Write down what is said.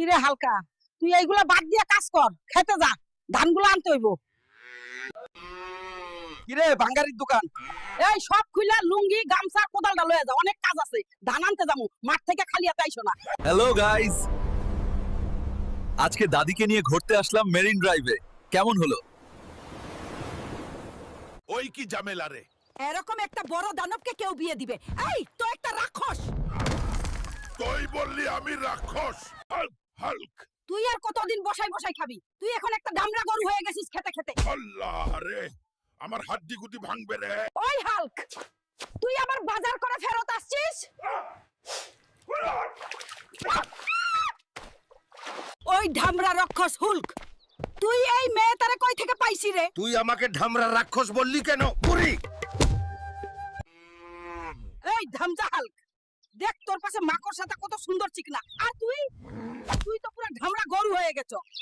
কিরে হালকা, তুই এইগুলা বাদ দিয়ে কাজ কর, খেতে যা, ধানগুলো আনতে হইব। কিরে বাঙ্গারির দোকান? এই সব খুইলা লুঙ্গি গামছা কোদালটা লয়ে যা, অনেক কাজ আছে, ধান আনতে যাবো, মাঠ থেকে খালি হাতে আইসো না। হ্যালো গাইস, আজকে দাদিকে নিয়ে ঘুরতে আসলাম মেরিন ড্রাইভে। কেমন হলো? ওই কি ঝামেলা রে? এরকম একটা বড় দানবকে কেউ বিয়ে দিবে? এই তো একটা রাক্ষস। তুই বললি আমি রাক্ষস? Hulk Hulk. তুই আর কতদিন বসাই বসাই খাবি? তুই এখন একটা ডামরা গরু হয়ে গেছিস খেতে খেতে। আল্লাহ রে, আমার হাড্ডি গুটি ভাঙবে রে। ওই হাল্ক, তুই আবার বাজার করে ফেরত আসছিস? ওই ঢামরা রাক্ষস হুল্ক, তুই এই মেয়ে তারে কই থেকে পাইছি রে? তুই আমাকে ঢামরা রাক্ষস বললি কেন? বুড়ি! এই ধামজা হাল্ক, দেখ তোর পাশে মাকড় সাথে কত সুন্দর চিকনা, আর তুই তুই তো পুরো ঢামরা গরু হয়ে গেছো।